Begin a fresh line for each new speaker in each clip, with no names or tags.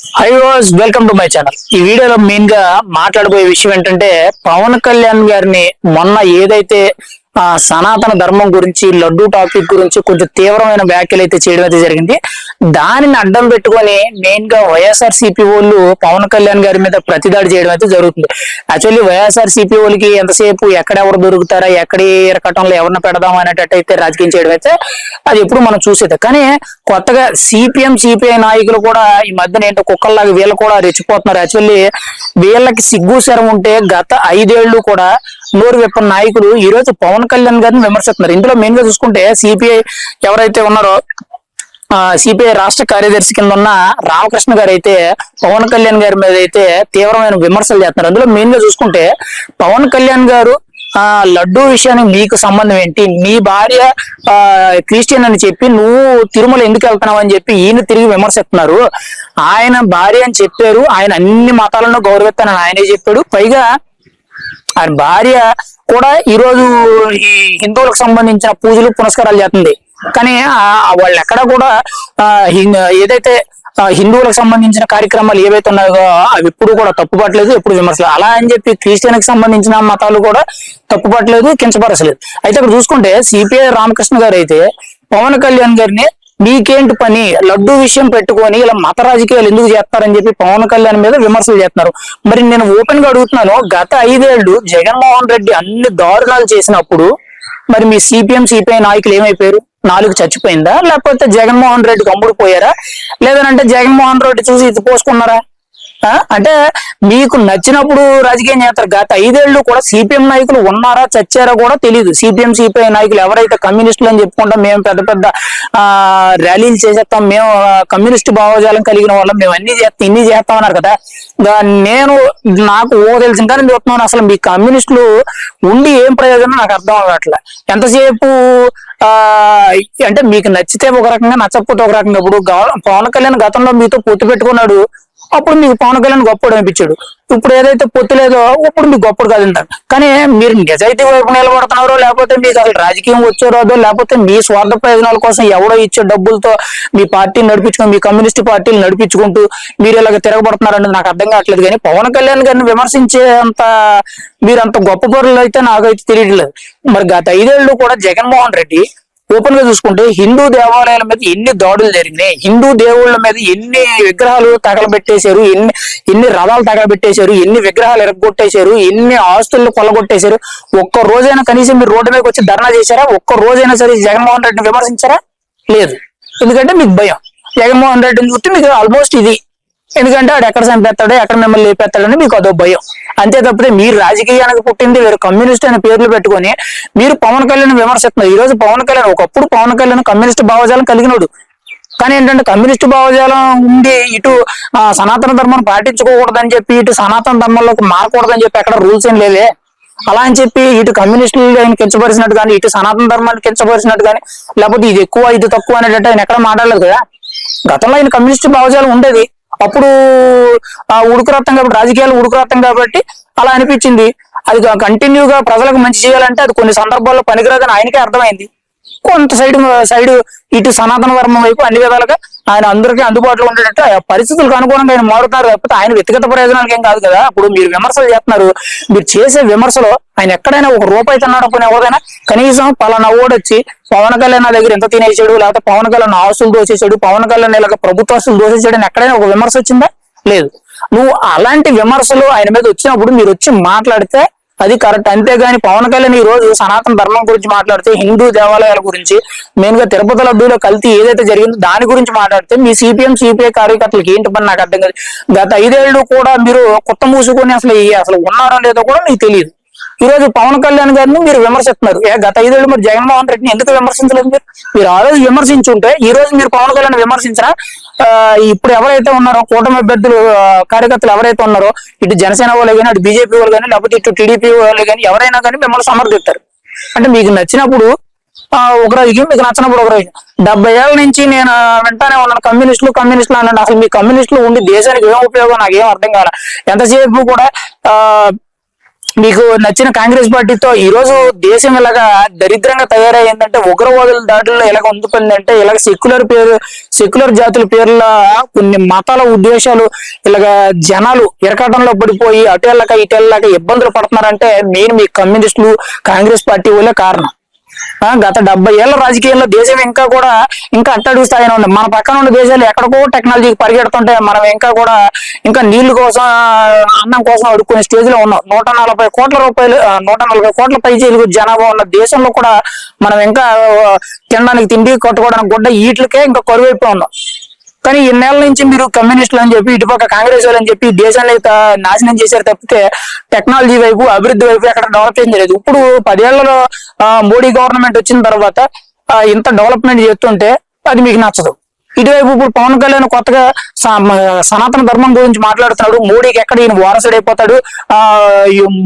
High was welcome to my channel. ఈ వీడియోలో main గా మాట్లాడబోయే విషయం ఏంటంటే పవన్ కళ్యాణ్ గారిని మొన్న ఏదైతే సనాతన ధర్మం గురించి లడ్డూ టాపిక్ గురించి కొంచెం తీవ్రమైన వ్యాఖ్యలు అయితే చేయడం అయితే జరిగింది. దానిని అడ్డం పెట్టుకొని మెయిన్ గా వైఎస్ఆర్ సిపి వాళ్ళు పవన్ కళ్యాణ్ గారి మీద ప్రతిదాడి చేయడం అయితే జరుగుతుంది. యాక్చువల్లీ వైఎస్ఆర్ సిపి వాళ్ళకి ఎంతసేపు ఎక్కడెవరు దొరుకుతారా, ఎక్కడి ఇరకటంలో ఎవరిని పెడదాం అనేటట్టు అయితే రాజకీయం చేయడం అయితే అది ఎప్పుడు మనం చూసేది. కానీ కొత్తగా సిపిఎం సిపిఐ నాయకులు కూడా ఈ మధ్యన ఏంటో కుక్కల్లాగా వీళ్ళు కూడా రెచ్చిపోతున్నారు. యాక్చువల్లీ వీళ్ళకి సిగ్గు శరం ఉంటే గత 5 ఏళ్లు కూడా నోరు విప్పని నాయకులు ఈ రోజు పవన్ కళ్యాణ్ గారిని విమర్శిస్తున్నారు. ఇందులో మెయిన్ గా చూసుకుంటే సిపిఐ ఎవరైతే ఉన్నారో సిపిఐ రాష్ట్ర కార్యదర్శి కింద ఉన్న రామకృష్ణ గారు అయితే పవన్ కళ్యాణ్ గారి మీద అయితే తీవ్రమైన విమర్శలు చేస్తున్నారు. అందులో మెయిన్ గా చూసుకుంటే పవన్ కళ్యాణ్ గారు లడ్డూ విషయానికి మీకు సంబంధం ఏంటి, నీ భార్య క్రిస్టియన్ అని చెప్పి నువ్వు తిరుమల ఎందుకు వెళ్తున్నావు అని చెప్పి ఈయన తిరిగి విమర్శిస్తున్నారు. ఆయన భార్య అని చెప్పారు, ఆయన అన్ని మతాలను గౌరవిస్తానని ఆయనే చెప్పాడు. పైగా ఆయన భార్య కూడా ఈరోజు ఈ హిందువులకు సంబంధించిన పూజలు పునస్కారాలు చేస్తుంది. కానీ వాళ్ళు ఎక్కడ కూడా ఏదైతే హిందువులకు సంబంధించిన కార్యక్రమాలు ఏవైతే ఉన్నాయో అవి ఎప్పుడు కూడా తప్పుపట్టలేదు, ఎప్పుడు విమర్శలేదు. అలా అని చెప్పి క్రిస్టియన్కి సంబంధించిన మతాలు కూడా తప్పుపట్టలేదు, కించపరచలేదు. అయితే అక్కడ చూసుకుంటే సిపిఐ రామకృష్ణ గారు అయితే పవన్ కళ్యాణ్ గారిని మీకేంటి పని, లడ్డూ విషయం పెట్టుకొని ఇలా మత రాజకీయాలు ఎందుకు చేస్తారని చెప్పి పవన్ కళ్యాణ్ మీద విమర్శలు చేస్తున్నారు. మరి నేను ఓపెన్ గా అడుగుతున్నాను, గత 5 ఏళ్లు జగన్మోహన్ రెడ్డి అన్ని దారుణాలు చేసినప్పుడు మరి మీ సిపిఎం సిపిఐ నాయకులు ఏమైపోయారు? 4 చచ్చిపోయిందా, లేకపోతే జగన్మోహన్ రెడ్డికి అమ్ముడుపోయారా, లేదనంటే జగన్మోహన్ రెడ్డి చూసి ఇది పోసుకున్నారా? అంటే మీకు నచ్చినప్పుడు రాజకీయం చేస్తారు. గత 5 ఏళ్లు కూడా సిపిఎం నాయకులు ఉన్నారా చచ్చారా కూడా తెలియదు. సిపిఎం సిపిఐ నాయకులు ఎవరైతే కమ్యూనిస్టులు అని చెప్పుకుంటాం, మేము పెద్ద పెద్ద ర్యాలీలు చేసేస్తాం, మేము కమ్యూనిస్ట్ భావజాలం కలిగిన వాళ్ళం, మేము అన్ని చేస్తాం ఇన్ని చేస్తాం అన్నారు కదా. నాకు తెలిసిన కానీ చెప్తున్నాను, అసలు మీ కమ్యూనిస్టులు ఉండి ఏం ప్రయోజనం నాకు అర్థం అవ్వట్లే. ఎంతసేపు అంటే మీకు నచ్చితే ఒక రకంగా, నచ్చకపోతే ఒక రకంగా. ఇప్పుడు పవన్ కళ్యాణ్ గతంలో మీతో పొత్తు పెట్టుకున్నాడు, అప్పుడు మీకు పవన్ కళ్యాణ్ గొప్పడు అనిపించాడు. ఇప్పుడు ఏదైతే పొత్తు లేదో ఇప్పుడు మీకు గొప్పడు కాదంటారు. కానీ మీరు నిజాయితీ వైపు నిలబడుతున్నారో, లేకపోతే మీకు అసలు రాజకీయం వచ్చారోదో, లేకపోతే మీ స్వార్థ ప్రయోజనాల కోసం ఎవడో ఇచ్చే డబ్బులతో మీ పార్టీని నడిపించుకుని, మీ కమ్యూనిస్ట్ పార్టీలు నడిపించుకుంటూ మీరు ఇలాగ తిరగబడుతున్నారనేది నాకు అర్థం కావట్లేదు. కానీ పవన్ కళ్యాణ్ గారిని విమర్శించే అంత మీరు అంత గొప్ప పరులు అయితే నాకైతే తెలియట్లేదు. మరి గత 5 ఏళ్లు కూడా జగన్మోహన్ రెడ్డి ఓపెన్ గా చూసుకుంటే హిందూ దేవాలయాల మీద ఎన్ని దాడులు జరిగినాయి, హిందూ దేవుళ్ళ మీద ఎన్ని విగ్రహాలు తగలబెట్టేశారు, ఎన్ని రథాలు తగలబెట్టేశారు, ఎన్ని విగ్రహాలు ఎరగొట్టేశారు, ఎన్ని ఆస్తులను కొల్లగొట్టేశారు. ఒక్క రోజైనా కనీసం మీరు రోడ్డు మీదకి వచ్చి ధర్నా చేశారా? ఒక్క రోజైనా సరే జగన్మోహన్ రెడ్డిని విమర్శించారా? లేదు. ఎందుకంటే మీకు భయం. జగన్మోహన్ రెడ్డిని చూస్తే మీకు ఆల్మోస్ట్ ఇది, ఎందుకంటే ఆడు ఎక్కడ చంపేస్తాడో, ఎక్కడ మిమ్మల్ని లేపేస్తాడని మీకు అదో భయం. అంతే తప్పితే మీరు రాజకీయానికి పుట్టింది వేరు, కమ్యూనిస్ట్ అనే పేర్లు పెట్టుకొని మీరు పవన్ కళ్యాణ్ విమర్శిస్తున్నారు. ఈ రోజు పవన్ కళ్యాణ్, ఒకప్పుడు పవన్ కళ్యాణ్ కమ్యూనిస్ట్ భావజాలం కలిగినోడు. కానీ ఏంటంటే కమ్యూనిస్ట్ భావజాలం ఉండి ఇటు సనాతన ధర్మాన్ని పాటించుకోకూడదని చెప్పి, ఇటు సనాతన ధర్మంలోకి మారకూడదని చెప్పి ఎక్కడ రూల్స్ ఏం లేవే. అలా అని చెప్పి ఇటు కమ్యూనిస్టులు ఆయన కించపరిచినట్టు కానీ, ఇటు సనాతన ధర్మాన్ని కించపరిచినట్టు కానీ, లేకపోతే ఇది ఎక్కువ ఇది తక్కువ అనేటట్టు ఆయన ఎక్కడ మాట్లాడలేదు కదా. గతంలో ఆయన కమ్యూనిస్ట్ భావజాలం ఉండేది, అప్పుడు ఉడుకురత్తం కాబట్టి, రాజకీయాలు ఉడుకురత్తం కాబట్టి అలా అనిపించింది. అది కంటిన్యూగా ప్రజలకు మంచి చేయాలంటే అది కొన్ని సందర్భాల్లో పనికిరాదని ఆయనకే అర్థమైంది. కొంత సైడ్ ఇటు సనాతన ధర్మం వైపు అన్ని విధాలుగా ఆయన అందరికీ అందుబాటులో ఉండేటట్టు పరిస్థితులకు అనుగుణంగా ఆయన మారుతున్నారు. లేకపోతే ఆయన వ్యక్తిగత ప్రయోజనాలకు ఏం కాదు కదా. ఇప్పుడు మీరు విమర్శలు చేస్తున్నారు, మీరు చేసే విమర్శలో ఆయన ఎక్కడైనా ఒక రూపాయి తిన్నాడు పోయినా ఎవరైనా కనీసం పలానా ఓడొచ్చి పవన్ కళ్యాణ్ నా దగ్గర ఎంత తినేసాడు, లేకపోతే పవన్ కళ్యాణ్ ఆస్తులు దోసేసాడు, పవన్ కళ్యాణ్ ఇలాగ ప్రభుత్వ ఆస్తులు దోసేసాడు అని ఎక్కడైనా ఒక విమర్శ వచ్చిందా? లేదు. నువ్వు అలాంటి విమర్శలు ఆయన మీద వచ్చినప్పుడు మీరు వచ్చి మాట్లాడితే అది కరెక్ట్. అంతేగాని పవన్ కళ్యాణ్ ఈ రోజు సనాతన ధర్మం గురించి మాట్లాడితే, హిందూ దేవాలయాల గురించి, మెయిన్ గా తిరుపతి లడ్డూలో కల్తీ ఏదైతే జరిగిందో దాని గురించి మాట్లాడితే మీ సిపిఎం సిపిఐ కార్యకర్తలకు ఏంటి పని నాకు అర్థం కాదు. గత 5 ఏళ్లు కూడా మీరు కొత్త మూసుకొని అసలు ఉన్నారో లేదో కూడా మీకు తెలియదు. ఈ రోజు పవన్ కళ్యాణ్ గారిని మీరు విమర్శిస్తున్నారు. గత 5 ఏళ్లు మరి జగన్మోహన్ రెడ్డిని ఎందుకు విమర్శించలేదు? మీరు ఆ రోజు విమర్శించుంటే ఈ రోజు మీరు పవన్ కళ్యాణ్ విమర్శించరా? ఇప్పుడు ఎవరైతే ఉన్నారో కూటమి అభ్యర్థులు కార్యకర్తలు ఎవరైతే ఉన్నారో, ఇటు జనసేన వాళ్ళు కానీ, అటు బీజేపీ వాళ్ళు కానీ, లేకపోతే ఇటు టీడీపీ వాళ్ళు కానీ ఎవరైనా కానీ మిమ్మల్ని సమర్థిస్తారు. అంటే మీకు నచ్చినప్పుడు ఒక రాజకీయం, మీకు నచ్చినప్పుడు ఒక రాజకీయం. 70 ఏళ్ల నుంచి నేను వెంటనే ఉన్నాను కమ్యూనిస్టులు అన్నాను. అసలు మీ కమ్యూనిస్టులు ఉండి దేశానికి ఏం ఉపయోగం నాకేం అర్థం కాల. ఎంతసేపు కూడా మీకు నచ్చిన కాంగ్రెస్ పార్టీతో ఈ రోజు దేశం ఇలాగా దరిద్రంగా తయారైందంటే, ఉగ్రవాదుల దాడుల్లో ఇలాగ ఉండిపోయిందంటే, ఇలాగ సెక్యులర్ జాతుల పేర్ల కొన్ని మతాల ఉద్దేశాలు ఇలాగ జనాలు ఇరకాటంలో పడిపోయి అటు వెళ్ళక ఇటు వెళ్ళక ఇబ్బందులు పడుతున్నారంటే మెయిన్ మీ కమ్యూనిస్టులు కాంగ్రెస్ పార్టీ వాళ్ళే కారణం. గత 70 ఏళ్ల రాజకీయాల్లో దేశం ఇంకా అట్టడుగు స్థాయిలో ఉంది. మన పక్కన ఉన్న దేశాలు ఎక్కడికో టెక్నాలజీకి పరిగెడుతుంటే మనం ఇంకా నీళ్లు కోసం అన్నం కోసం అడుక్కునే స్టేజ్ లో ఉన్నాం. 140 కోట్ల రూపాయలు 140 కోట్ల పైచీలకు జనాభా ఉన్న దేశంలో కూడా మనం ఇంకా తినడానికి తిండి, కట్టుకోవడానికి గుడ్డ, వీటికే ఇంకా కరువైపోయి ఉన్నాం. కానీ ఇన్నేళ్ల నుంచి మీరు కమ్యూనిస్టులు అని చెప్పి ఇటుపక్క కాంగ్రెస్ వాళ్ళు అని చెప్పి దేశాన్ని నాశనం చేశారు తప్పితే టెక్నాలజీ వైపు అభివృద్ధి వైపు ఎక్కడ డెవలప్ ఏం చేయలేదు. ఇప్పుడు 10 ఏళ్లలో మోడీ గవర్నమెంట్ వచ్చిన తర్వాత ఇంత డెవలప్మెంట్ చేస్తుంటే అది మీకు నచ్చదు. ఇటువైపు ఇప్పుడు పవన్ కళ్యాణ్ కొత్తగా సనాతన ధర్మం గురించి మాట్లాడుతున్నాడు. మోడీకి ఎక్కడ ఈయన వారసుడైపోతాడు.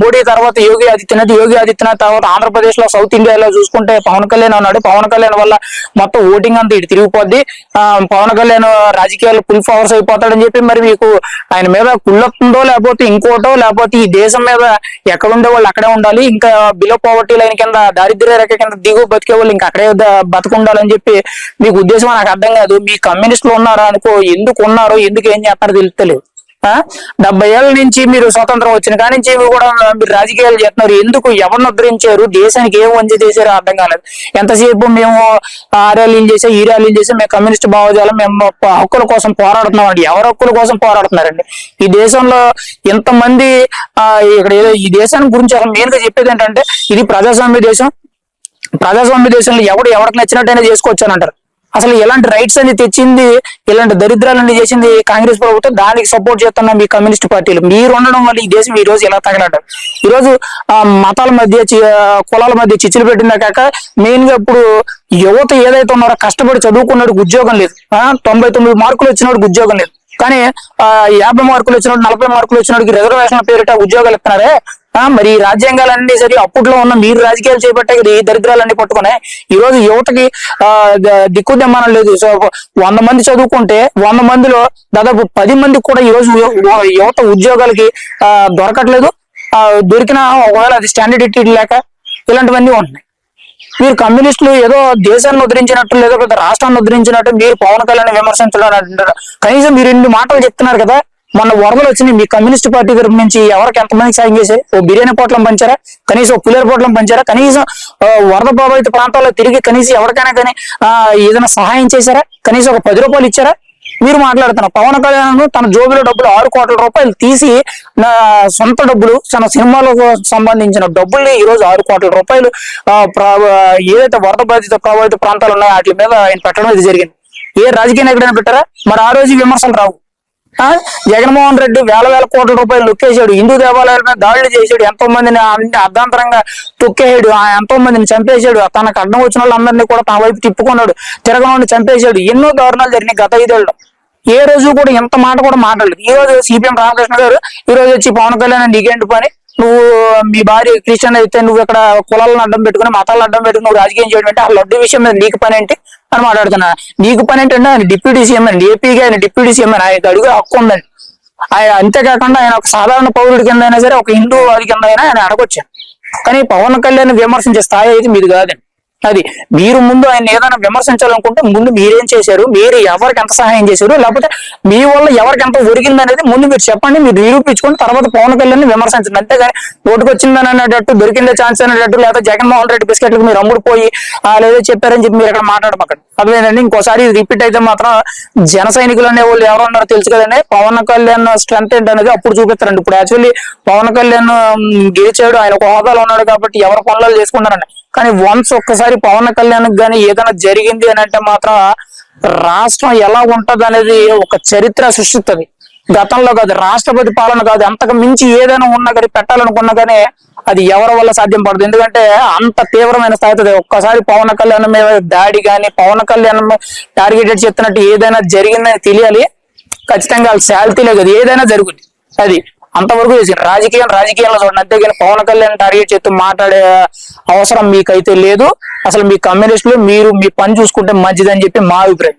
మోడీ తర్వాత యోగి ఆదిత్యనాథ్ తర్వాత ఆంధ్రప్రదేశ్ లో సౌత్ ఇండియాలో చూసుకుంటే పవన్ కళ్యాణ్ ఉన్నాడు. పవన్ కళ్యాణ్ వల్ల మొత్తం ఓటింగ్ అంతా ఇటు తిరిగిపోద్ది. పవన్ కళ్యాణ్ రాజకీయాల్లో ఫుల్ పవర్స్ అయిపోతాడని చెప్పి మరి మీకు ఆయన మీద కుళ్ళొస్తుందో లేకపోతే ఇంకోటో లేకపోతే ఈ దేశం మీద ఎక్కడుండే వాళ్ళు అక్కడే ఉండాలి, ఇంకా బిలో పవర్టీ లైన్ కింద దారిద్ర్య రేఖ కింద దిగు బతికే వాళ్ళు ఇంకా అక్కడే బతుకుండాలని చెప్పి మీకు ఉద్దేశం నాకు అర్థం కాదు. మీ కమ్యూనిస్టులు ఉన్నారా అనుకో, ఎందుకు ఉన్నారో ఎందుకు ఏం చేస్తారో తెలుస్తలేదు. 70 ఏళ్ల నుంచి మీరు స్వతంత్రం వచ్చిన కాడి నుంచి కూడా మీరు రాజకీయాలు చేస్తున్నారు. ఎందుకు ఎవరిని ఉద్ధరించారు, దేశానికి ఏం వంచి చేశారో అర్థం కాలేదు. ఎంతసేపు మేము ఆ ర్యాలీలు చేసాం, ఈ ర్యాలీలు చేసాం, మేము కమ్యూనిస్ట్ భావజాలం, మేము హక్కుల కోసం పోరాడుతున్నాం అండి. ఎవరి హక్కుల కోసం పోరాడుతున్నారండి? ఈ దేశంలో ఎంతమంది ఇక్కడ ఏదో ఈ దేశానికి గురించి అసలు మెయిన్ గా చెప్పేది ఏంటంటే ఇది ప్రజాస్వామ్య దేశం. ప్రజాస్వామ్య దేశంలో ఎవరికి నచ్చినట్టయినా చేసుకోవచ్చు అని అంటారు. అసలు ఎలాంటి రైట్స్ అని తెచ్చింది, ఇలాంటి దరిద్రాలన్నీ చేసింది కాంగ్రెస్ ప్రభుత్వం. దానికి సపోర్ట్ చేస్తున్న మీ కమ్యూనిస్ట్ పార్టీలు మీరు ఉండడం వల్ల ఈ దేశం ఈ రోజు ఎలా తగలడ్డారు. ఈ రోజు మతాల మధ్య కులాల మధ్య చిచ్చులు పెట్టిందా కాక మెయిన్ గా ఇప్పుడు యువత ఏదైతే ఉన్నారో కష్టపడి చదువుకున్నాడు ఉద్యోగం లేదు. 99 మార్కులు వచ్చినోడికి ఉద్యోగం లేదు. కానీ 50 మార్కులు వచ్చినోడు 40 మార్కులు వచ్చినోడికి రిజర్వేషన్ పేరిట ఉద్యోగాలు ఇస్తున్నారే. మరి ఈ రాజ్యాంగాలన్నీ సరి అప్పట్లో ఉన్న మీరు రాజకీయాలు చేపట్టే ఈ దరిద్రాలన్నీ పట్టుకునే ఈ రోజు యువతకి దిక్కుదెమ్మనం లేదు. సో 100 మంది చదువుకుంటే 100 మందిలో దాదాపు 10 మందికి కూడా ఈ రోజు యువత ఉద్యోగాలకి దొరకట్లేదు. దొరికిన ఒకవేళ అది స్టాండర్డ్ లేక ఇలాంటివన్నీ ఉంటున్నాయి. మీరు కమ్యూనిస్టులు ఏదో దేశాన్ని ఉద్ధరించినట్టు లేదో పెద్ద రాష్ట్రాన్ని ఉద్ధరించినట్టు మీరు పవన్ కళ్యాణ్ విమర్శించడం అంటారు. కనీసం మీరు ఇన్ని మాటలు చెప్తున్నారు కదా. మొన్న వరదలు వచ్చినాయి, మీ కమ్యూనిస్ట్ పార్టీ తరపు నుంచి ఎవరికి ఎంతమందికి సాయం చేశారు? ఓ బిర్యానీ పొట్లం పంచారా? కనీసం పులిహోర పొట్లం పంచారా? కనీసం వరద ప్రభావిత ప్రాంతాల్లో తిరిగి కనీసం ఎవరికైనా కానీ ఏదైనా సహాయం చేశారా? కనీసం ఒక 10 రూపాయలు ఇచ్చారా? మీరు మాట్లాడుతున్నారు పవన్ కళ్యాణ్ తన జోబులో డబ్బులు 6 కోట్ల రూపాయలు తీసి సొంత డబ్బులు తన సినిమాలకు సంబంధించిన డబ్బుల్ని ఈ రోజు 6 కోట్ల రూపాయలు ఏదైతే వరద బాధిత ప్రభావిత ప్రాంతాలు ఉన్నాయో వాటి మీద ఆయన పెట్టడం ఇది జరిగింది. ఏ రాజకీయ నాయకుడైనా పెట్టారా? మరి ఆ రోజు విమర్శలు రావు. జగన్మోహన్ రెడ్డి వేల కోట్ల రూపాయలు నొక్కేశాడు. హిందూ దేవాలయాల మీద దాడులు చేశాడు. ఎంతో మందిని అర్ధాంతరంగా తొక్కేశాడు. ఎంతో మందిని చంపేశాడు. తనకు అడ్డం వచ్చిన వాళ్ళందరినీ కూడా తన వైపు తిప్పుకున్నాడు. తిరగనోడిని చంపేశాడు. ఎన్నో దారుణాలు జరిగినాయి గత 5 ఏళ్ళలో. ఏ రోజు కూడా ఎంత మాట కూడా మాట్లాడలేదు. ఈ రోజు సిపిఎం రామకృష్ణ గారు ఈ రోజు వచ్చి పవన్ కళ్యాణ్ నీకేంటి పని, నువ్వు మీ భార్య క్రిస్టియన్ అయితే నువ్వు ఇక్కడ కులాలను అడ్డం పెట్టుకుని మతాలను అడ్డం పెట్టుకుని నువ్వు రాజకీయం చేయడం అంటే ఆ లడ్డు విషయం మీద నీకు పని ఏంటి అని మాట్లాడుతున్నా. నీకు పని ఏంటంటే ఆయన డిప్యూటీ సీఎం అండి, ఏపీగా ఆయన డిప్యూటీ సీఎం అని ఆయనకు అడుగు హక్కు ఉందండి. ఆయన అంతేకాకుండా ఆయన ఒక సాధారణ పౌరుడి కింద అయినా సరే, ఒక హిందూ వారి కింద అయినా ఆయన అడగొచ్చాను. కానీ పవన్ కళ్యాణ్ విమర్శించే స్థాయి అయితే మీది కాదండి. అది మీరు ముందు ఆయన ఏదైనా విమర్శించాలనుకుంటే ముందు మీరేం చేశారు, మీరు ఎవరికి ఎంత సహాయం చేశారు, లేకపోతే మీ వల్ల ఎవరికి ఎంత ఒరిగింది అనేది ముందు మీరు చెప్పండి, మీరు నిరూపించుకొని తర్వాత పవన్ కళ్యాణ్ విమర్శించండి. అంతేగాని ఓటుకు వచ్చిందని అనేటట్టు దొరికిందే ఛాన్స్ అనేటట్టు లేదా జగన్మోహన్ రెడ్డి బిస్కెట్లకు మీరు అమ్ముడుపోయి లేదో చెప్పారని చెప్పి మీరు ఇక్కడ మాట్లాడమాకండి. అదేనండి ఇంకోసారి రిపీట్ అయితే మాత్రం జన సైనికులు అనే వాళ్ళు ఎవరు ఉన్నారో తెలుసు కదండి. పవన్ కళ్యాణ్ స్ట్రెంత్ ఏంటనేది అప్పుడు చూపిస్తారండి. ఇప్పుడు యాక్చువల్లీ పవన్ కళ్యాణ్ గెలిచాడు, ఆయన ఒక హోదాలో ఉన్నాడు కాబట్టి ఎవరి పనులు చేసుకుంటారండి. కానీ వన్స్ ఒక్కసారి పవన్ కళ్యాణ్ కానీ ఏదైనా జరిగింది అని అంటే మాత్రం రాష్ట్రం ఎలా ఉంటది అనేది ఒక చరిత్ర సృష్టిస్తుంది. గతంలో కాదు, రాష్ట్రపతి పాలన కాదు, అంతకు మించి ఏదైనా ఉన్నా కానీ పెట్టాలనుకున్నా కానీ అది ఎవరి వల్ల సాధ్యం పడదు. ఎందుకంటే అంత తీవ్రమైన స్థాయి. ఒక్కసారి పవన్ కళ్యాణ్ మీద దాడి కానీ పవన్ కళ్యాణ్ టార్గెటెడ్ చెప్తున్నట్టు ఏదైనా జరిగిందని తెలియాలి. ఖచ్చితంగా వాళ్ళ శాల్తీలే కదా ఏదైనా జరుగుతుంది. అది అంతవరకు రాజకీయాల్లో చూడండి. అంతేగాని పవన్ కళ్యాణ్ టార్గెట్ చేస్తూ మాట్లాడే అవసరం మీకైతే లేదు. అసలు మీ కమ్యూనిస్టులు మీరు మీ పని చూసుకుంటే మంచిదని చెప్పి మా అభిప్రాయం.